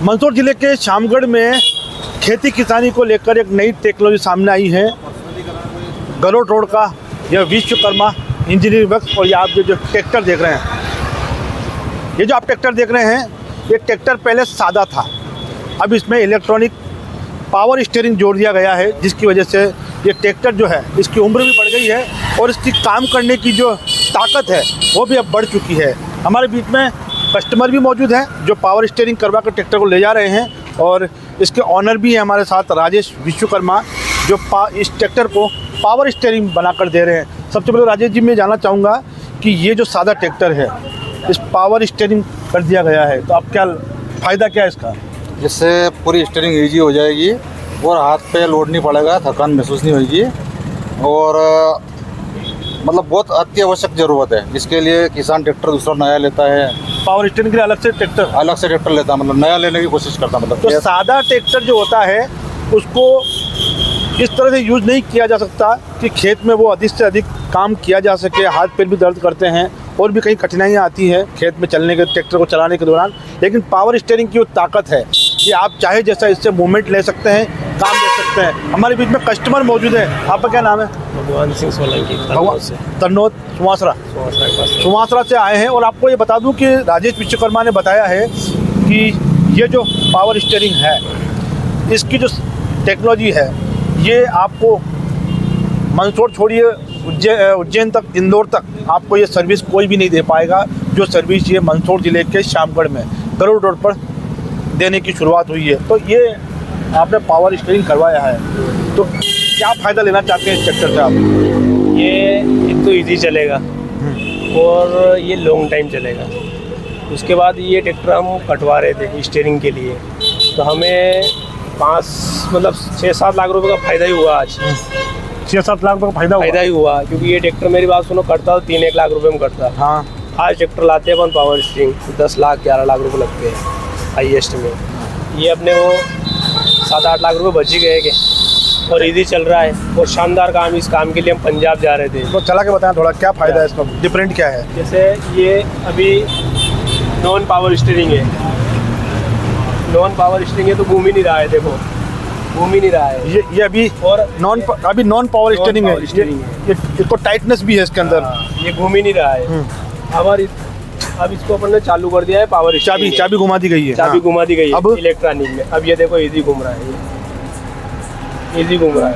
मंदसौर जिले के शामगढ़ में खेती किसानी को लेकर एक नई टेक्नोलॉजी सामने आई है। गरोड रोड का यह विश्वकर्मा इंजीनियरिंग वर्क्स। और ये आप जो ट्रैक्टर देख रहे हैं, ये जो आप ट्रैक्टर देख रहे हैं, ये ट्रैक्टर पहले सादा था। अब इसमें इलेक्ट्रॉनिक पावर स्टीयरिंग जोड़ दिया गया है, जिसकी वजह से ये ट्रैक्टर जो है इसकी उम्र भी बढ़ गई है और इसकी काम करने की जो ताकत है वो भी अब बढ़ चुकी है। हमारे बीच में कस्टमर भी मौजूद हैं जो पावर स्टीयरिंग करवा कर ट्रैक्टर को ले जा रहे हैं और इसके ऑनर भी हैं हमारे साथ, राजेश विश्वकर्मा, जो इस ट्रैक्टर को पावर स्टीयरिंग बना कर दे रहे हैं। सबसे पहले राजेश जी, मैं जानना चाहूँगा कि ये जो सादा ट्रैक्टर है इस पावर स्टीयरिंग कर दिया गया है, तो अब क्या फ़ायदा क्या है इसका? इससे पूरी स्टीयरिंग ईजी हो जाएगी और हाथ पे लोड नहीं पड़ेगा, थकान महसूस नहीं होगी और मतलब बहुत अति आवश्यक ज़रूरत है। इसके लिए किसान ट्रैक्टर दूसरा नया लेता है, पावर स्टीयरिंग के लिए अलग से ट्रैक्टर लेता है, मतलब नया लेने की कोशिश करता है। मतलब तो सादा ट्रैक्टर जो होता है उसको इस तरह से यूज़ नहीं किया जा सकता कि खेत में वो अधिक से अधिक काम किया जा सके। हाथ पैर भी दर्द करते हैं और भी कई कठिनाइयाँ आती हैं खेत में चलने के, ट्रैक्टर को चलाने के दौरान। लेकिन पावर स्टीयरिंग की वो ताकत है कि आप चाहे जैसा इससे मूवमेंट ले सकते हैं, काम ले सकते हैं। हमारे बीच में कस्टमर मौजूद है। आपका क्या नाम है? भगवान सिंह सोलंकी, तन्नौद सुवासरा से आए हैं। और आपको ये बता दूं कि राजेश विश्वकर्मा ने बताया है कि ये जो पावर स्टीयरिंग है, इसकी जो टेक्नोलॉजी है, ये आपको मंदसौर छोड़िए उज्जैन तक, इंदौर तक आपको ये सर्विस कोई भी नहीं दे पाएगा जो सर्विस ये मंदसौर ज़िले के शामगढ़ में गरुड़ रोड पर देने की शुरुआत हुई है। तो ये आपने पावर स्टीयरिंग करवाया है, तो क्या फ़ायदा लेना चाहते हैं इस ट्रैक्टर से आप? ये एक तो इजी चलेगा और ये लॉन्ग टाइम चलेगा। उसके बाद ये ट्रैक्टर हम कटवा रहे थे स्टीयरिंग के लिए, तो हमें 6-7 लाख रुपए का फ़ायदा ही हुआ आज। 6-7 लाख रुपये का फ़ायदा ही हुआ, क्योंकि ये ट्रैक्टर मेरी बात सुनो करता तो 3-1 लाख रुपए में करता। हाँ, आज ट्रैक्टर लाते हैं अपन पावर स्टीयरिंग, 10 लाख 11 लाख रुपए लगते हैं हाईएस्ट में। ये अपने वो 7-8 लाख रुपए बच ही गए के और इजी चल रहा है और शानदार काम। इस काम के लिए हम पंजाब जा रहे थे, तो चला के बताएं थोड़ा क्या फ़ायदा है इसका, डिफरेंट क्या है? जैसे ये अभी नॉन पावर स्टीयरिंग है, नॉन पावर स्टीयरिंग है तो घूम ही नहीं रहा है, देखो घूम ही नहीं रहा है। ये अभी और नॉन पावर स्टीयरिंग है, ये इसको टाइटनेस भी है इसके अंदर, ये घूम ही नहीं रहा है। अब इसको अपन ने चालू कर दिया है पावर स्टीयरिंग, चाबी घुमा दी गई है, चाबी घुमा दी गई है अब इलेक्ट्रॉनिक में। अब ये देखो इजी घूम रहा है, इजी घूम रहा है।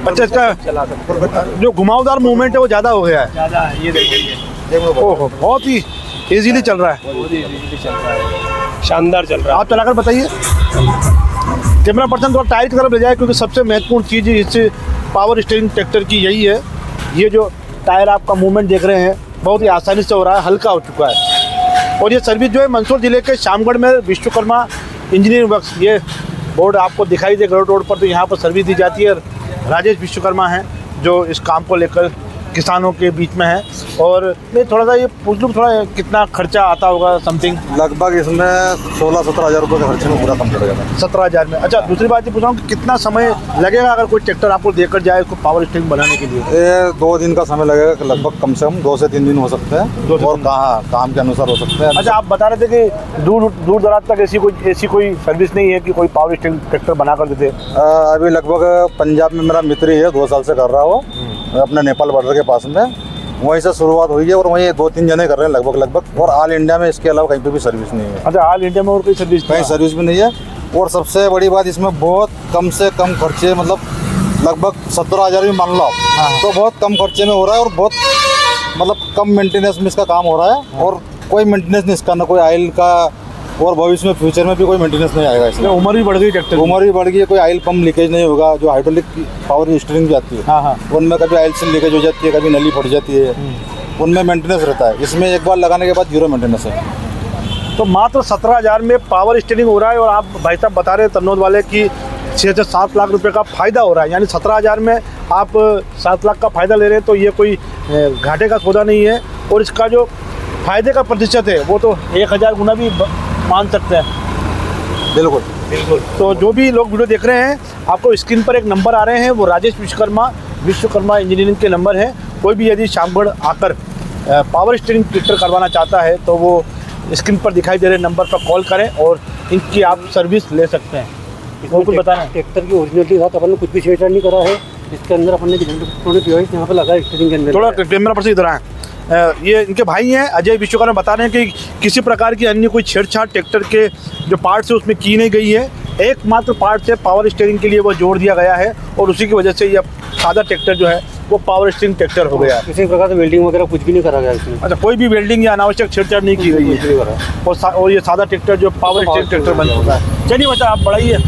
अच्छा, इसका चला सकते जो घुमावदार मूवमेंट है वो ज़्यादा हो गया है, ज़्यादा है। ये देखो ओहो, बहुत ही इजीली चल रहा है, बहुत ही इजीली चल रहा है, शानदार चल रहा है। आप चलाकर बताइए। कैमरा पर्सन थोड़ा टायर की तरफ ले जाए, क्योंकि सबसे महत्वपूर्ण चीज़ इस पावर स्टीयरिंग ट्रैक्टर की यही है। ये जो टायर आपका मूवमेंट देख रहे हैं बहुत ही आसानी से हो रहा है, हल्का हो चुका है। और ये सर्विस जो है मंदसौर ज़िले के शामगढ़ में विश्वकर्मा इंजीनियरिंग वर्क्स, ये बोर्ड आपको दिखाई दे गरुड़ रोड पर, तो यहाँ पर सर्विस दी जाती है। राजेश विश्वकर्मा हैं जो इस काम को लेकर किसानों के बीच में है। और मैं थोड़ा सा ये पूछ लूँ, थोड़ा कितना खर्चा आता होगा समथिंग? लगभग इसमें 16-17 हज़ार रुपये के खर्चे में पूरा कंप्लीट हो जाएगा। 17 हज़ार में। अच्छा, दूसरी बात ये पूछ रहा हूँ कि कितना समय लगेगा अगर कोई ट्रैक्टर आपको देकर जाए इसको पावर स्टीयरिंग बनाने के लिए? ये 2 दिन का समय लगेगा, लगभग कम से कम 2 से 3 दिन हो सकते हैं, और काम के अनुसार हो सकते हैं। अच्छा, आप बता रहे थे कि दूर दराज तक ऐसी कोई सर्विस नहीं है कि कोई पावर स्टीयरिंग ट्रैक्टर बना कर देते? अभी लगभग पंजाब में मेरा मित्र ही है, 2 साल से कर रहा हो, अपने नेपाल बॉर्डर के पास में, वहीं से शुरुआत हुई है और वहीं 2-3 जने कर रहे हैं लगभग। और ऑल इंडिया में इसके अलावा कहीं पे भी सर्विस नहीं है। अच्छा, ऑल इंडिया में और कोई सर्विस भी नहीं है। और सबसे बड़ी बात, इसमें बहुत कम से कम खर्चे, मतलब लगभग 17 हज़ार भी मान लो, तो बहुत कम खर्चे में हो रहा है और बहुत मतलब कम मेंटेनेंस में इसका काम हो रहा है। और कोई मेंटेनेंस नहीं इसका, ना कोई ऑयल का, और भविष्य में फ्यूचर में भी कोई मेंटेनेंस नहीं आएगा इसमें। उम्र भी बढ़ गई ट्रैक्टर, उम्र भी बढ़ गई है, कोई ऑयल पंप लीकेज नहीं होगा। जो हाइड्रोलिक पावर स्टीयरिंग भी आती है, हाँ, उनमें कभी ऑयल से लीकेज हो जाती है, कभी नली फट जाती है, उनमें मेंटेनेंस रहता है। इसमें एक बार लगाने के बाद 0 मेंटेनेंस है। तो मात्र 17 हज़ार में पावर स्टीयरिंग हो रहा है। और आप भाई साहब बता रहे हैं तन्नौद वाले कि 6 से 7 लाख रुपए का फ़ायदा हो रहा है, यानी 17 हज़ार में आप 7 लाख का फ़ायदा ले रहे हैं, तो ये कोई घाटे का सौदा नहीं है। और इसका जो फ़ायदे का प्रतिशत है वो तो 1000 गुना भी मान सकते हैं। बिल्कुल। तो जो भी लोग वीडियो देख रहे हैं, आपको स्क्रीन पर एक नंबर आ रहे हैं, वो राजेश विश्वकर्मा इंजीनियरिंग के नंबर हैं। कोई भी यदि शामगढ़ आकर पावर स्टीयरिंग ट्रैक्टर करवाना चाहता है तो वो स्क्रीन पर दिखाई दे रहे नंबर पर कॉल करें और इनकी आप सर्विस ले सकते हैं। और कुछ बताना है? ट्रैक्टर की ओरिजिनलिटी के साथ अपन ने कुछ भी छेड़छाड़ नहीं करा है। इसके अंदर अपन ने इलेक्ट्रॉनिक डिवाइस यहाँ पे लगा है स्टीयरिंग के अंदर। थोड़ा कैमरा पर से इधर आए। ये इनके भाई हैं अजय विश्वकर्मा, बता रहे हैं कि किसी प्रकार की अन्य कोई छेड़छाड़ ट्रैक्टर के जो पार्ट्स है उसमें की नहीं गई है। एकमात्र पार्ट से पावर स्टीयरिंग के लिए वो जोड़ दिया गया है और उसी की वजह से ये सादा ट्रैक्टर जो है वो पावर स्टीयरिंग ट्रैक्टर हो गया है। किसी प्रकार से वेल्डिंग वगैरह कुछ भी नहीं करा गया इसमें। अच्छा, कोई भी वेल्डिंग या अनावश्यक छेड़छाड़ नहीं की गई है कुछ नहीं करा। और ये सादा ट्रैक्टर जो पावर स्टीयरिंग ट्रैक्टर बन चुका है। चलिए बच्चा आप बढ़ाइए।